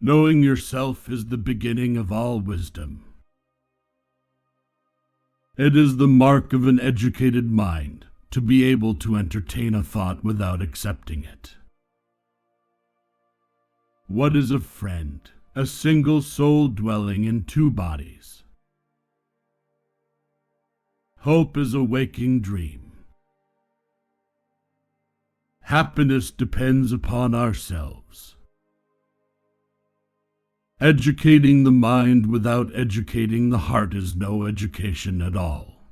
Knowing yourself is the beginning of all wisdom. It is the mark of an educated mind to be able to entertain a thought without accepting it. What is a friend? A single soul dwelling in two bodies. Hope is a waking dream. Happiness depends upon ourselves. Educating the mind without educating the heart is no education at all.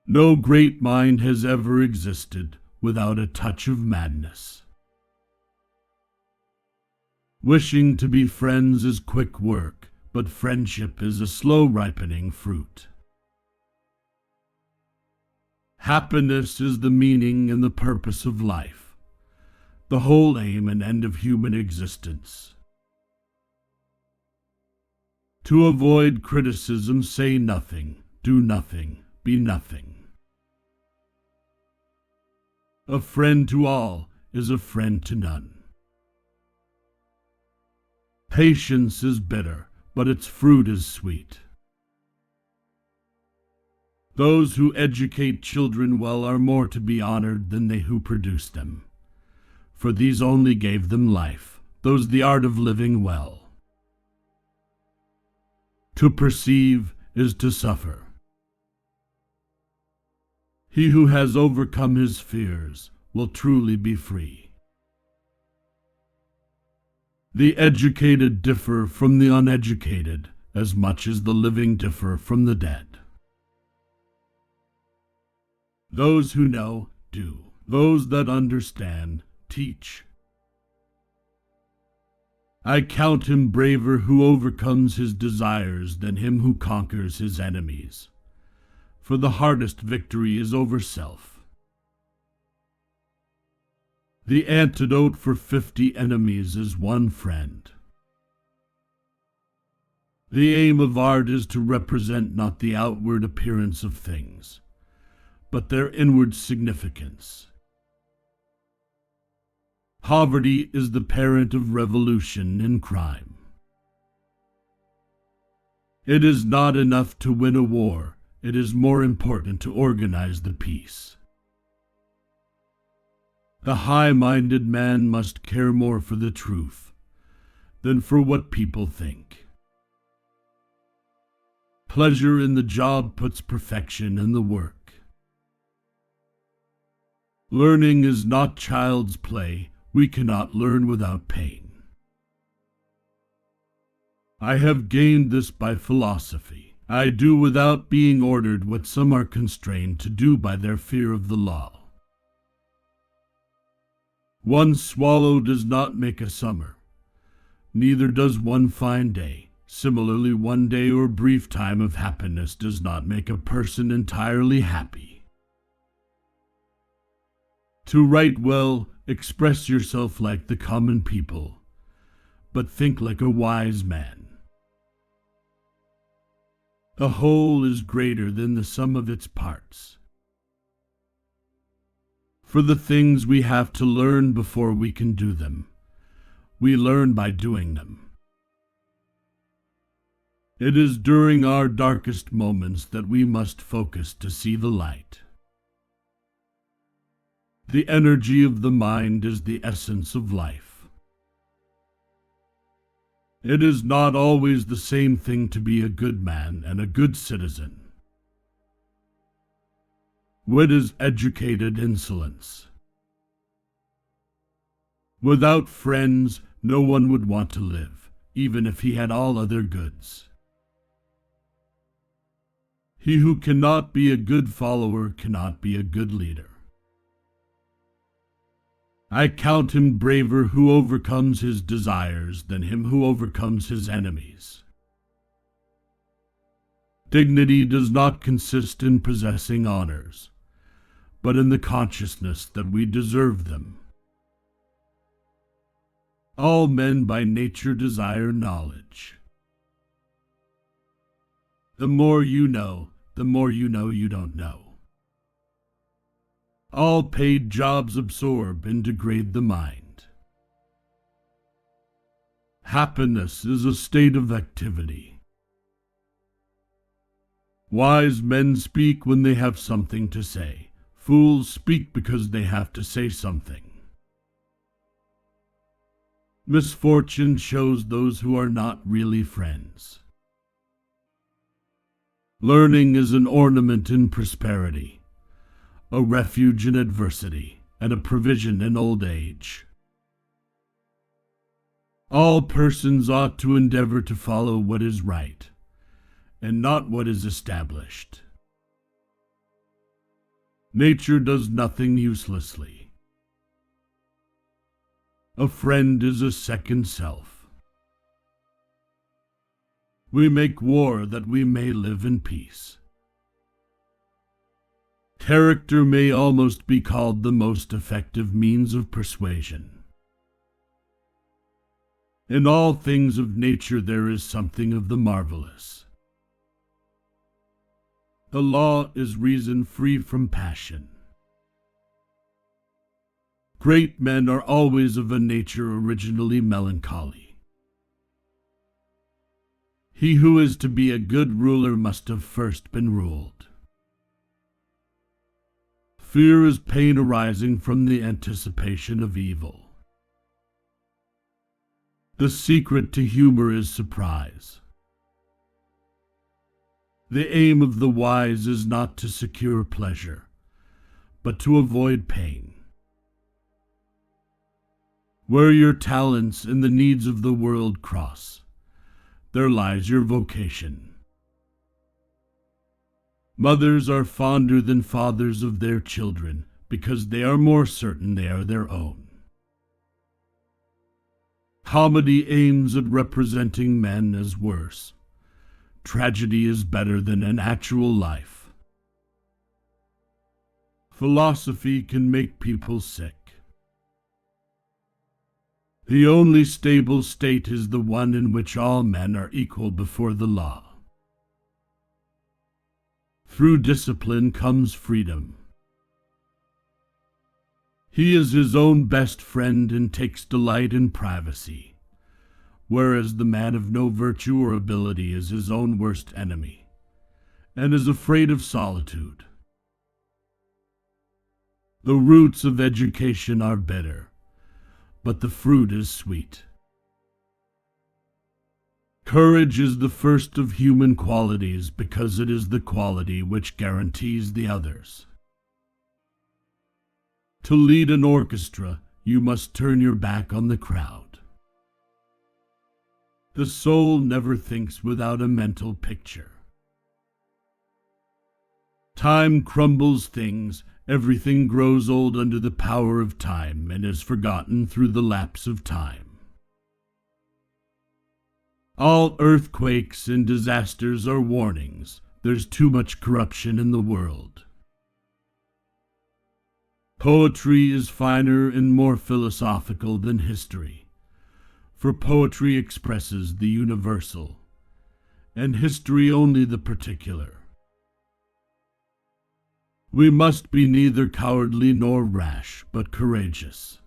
No great mind has ever existed without a touch of madness. Wishing to be friends is quick work, but friendship is a slow ripening fruit. Happiness is the meaning and the purpose of life, the whole aim and end of human existence. To avoid criticism, say nothing, do nothing, be nothing. A friend to all is a friend to none. Patience is bitter, but its fruit is sweet. Those who educate children well are more to be honored than they who produce them, for these only gave them life, those the art of living well. To perceive is to suffer. He who has overcome his fears will truly be free. The educated differ from the uneducated as much as the living differ from the dead. Those who know, do. Those that understand, teach. I count him braver who overcomes his desires than him who conquers his enemies. For the hardest victory is over self. The antidote for 50 enemies is one friend. The aim of art is to represent not the outward appearance of things, but their inward significance. Poverty is the parent of revolution and crime. It is not enough to win a war, it is more important to organize the peace. The high-minded man must care more for the truth than for what people think. Pleasure in the job puts perfection in the work. Learning is not child's play. We cannot learn without pain. I have gained this by philosophy. I do without being ordered what some are constrained to do by their fear of the law. One swallow does not make a summer, neither does one fine day. Similarly, one day or brief time of happiness does not make a person entirely happy. To write well, express yourself like the common people, but think like a wise man. A whole is greater than the sum of its parts. For the things we have to learn before we can do them, we learn by doing them. It is during our darkest moments that we must focus to see the light. The energy of the mind is the essence of life. It is not always the same thing to be a good man and a good citizen. Wit is educated insolence. Without friends, no one would want to live, even if he had all other goods. He who cannot be a good follower cannot be a good leader. I count him braver who overcomes his desires than him who overcomes his enemies. Dignity does not consist in possessing honors, but in the consciousness that we deserve them. All men by nature desire knowledge. The more you know you don't know. All paid jobs absorb and degrade the mind. Happiness is a state of activity. Wise men speak when they have something to say. Fools speak because they have to say something. Misfortune shows those who are not really friends. Learning is an ornament in prosperity, a refuge in adversity, and a provision in old age. All persons ought to endeavor to follow what is right, and not what is established. Nature does nothing uselessly. A friend is a second self. We make war that we may live in peace. Character may almost be called the most effective means of persuasion. In all things of nature there is something of the marvelous. The law is reason free from passion. Great men are always of a nature originally melancholy. He who is to be a good ruler must have first been ruled. Fear is pain arising from the anticipation of evil. The secret to humor is surprise. The aim of the wise is not to secure pleasure, but to avoid pain. Where your talents and the needs of the world cross, there lies your vocation. Mothers are fonder than fathers of their children because they are more certain they are their own. Comedy aims at representing men as worse. Tragedy is better than an actual life. Philosophy can make people sick. The only stable state is the one in which all men are equal before the law. Through discipline comes freedom. He is his own best friend and takes delight in privacy, whereas the man of no virtue or ability is his own worst enemy, and is afraid of solitude. The roots of education are bitter, but the fruit is sweet. Courage is the first of human qualities because it is the quality which guarantees the others. To lead an orchestra, you must turn your back on the crowd. The soul never thinks without a mental picture. Time crumbles things. Everything grows old under the power of time and is forgotten through the lapse of time. All earthquakes and disasters are warnings. There's too much corruption in the world. Poetry is finer and more philosophical than history, for poetry expresses the universal, and history only the particular. We must be neither cowardly nor rash, but courageous.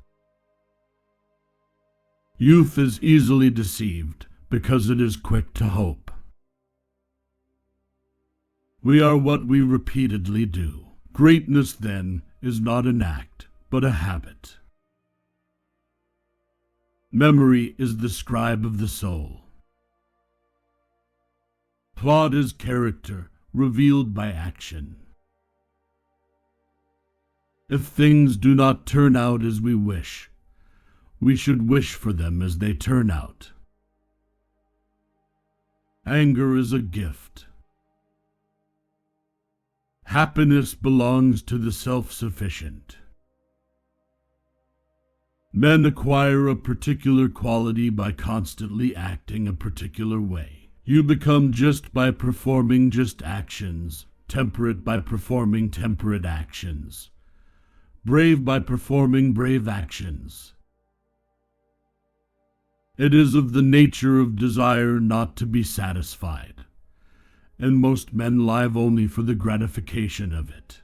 Youth is easily deceived because it is quick to hope. We are what we repeatedly do. Greatness, then, is not an act, but a habit. Memory is the scribe of the soul. Plot is character, revealed by action. If things do not turn out as we wish, we should wish for them as they turn out. Anger is a gift. Happiness belongs to the self-sufficient. Men acquire a particular quality by constantly acting a particular way. You become just by performing just actions, temperate by performing temperate actions, brave by performing brave actions. It is of the nature of desire not to be satisfied, and most men live only for the gratification of it.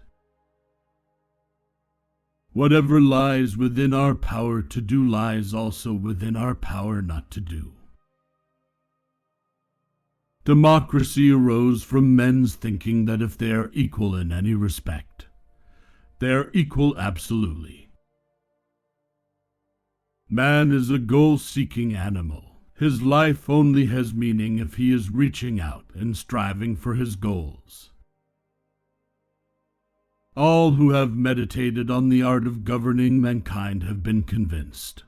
Whatever lies within our power to do lies also within our power not to do. Democracy arose from men's thinking that if they are equal in any respect, they are equal absolutely. Man is a goal-seeking animal. His life only has meaning if he is reaching out and striving for his goals. All who have meditated on the art of governing mankind have been convinced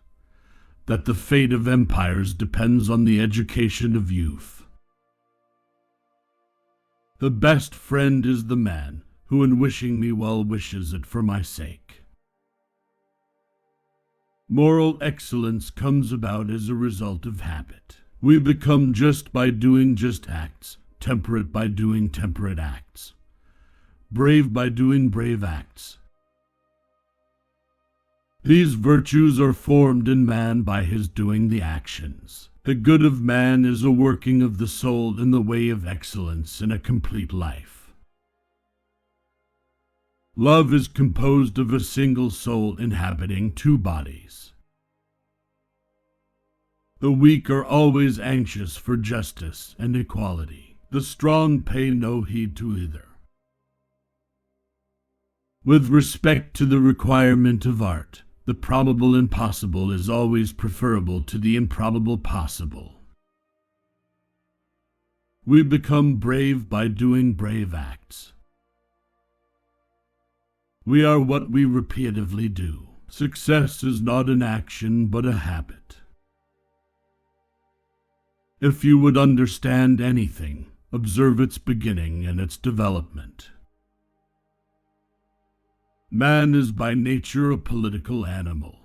that the fate of empires depends on the education of youth. The best friend is the man who in wishing me well wishes it for my sake. Moral excellence comes about as a result of habit. We become just by doing just acts, temperate by doing temperate acts, brave by doing brave acts. These virtues are formed in man by his doing the actions. The good of man is a working of the soul in the way of excellence in a complete life. Love is composed of a single soul inhabiting two bodies. The weak are always anxious for justice and equality. The strong pay no heed to either. With respect to the requirement of art, the probable impossible is always preferable to the improbable possible. We become brave by doing brave acts. We are what we repetitively do. Success is not an action but a habit. If you would understand anything, observe its beginning and its development. Man is by nature a political animal.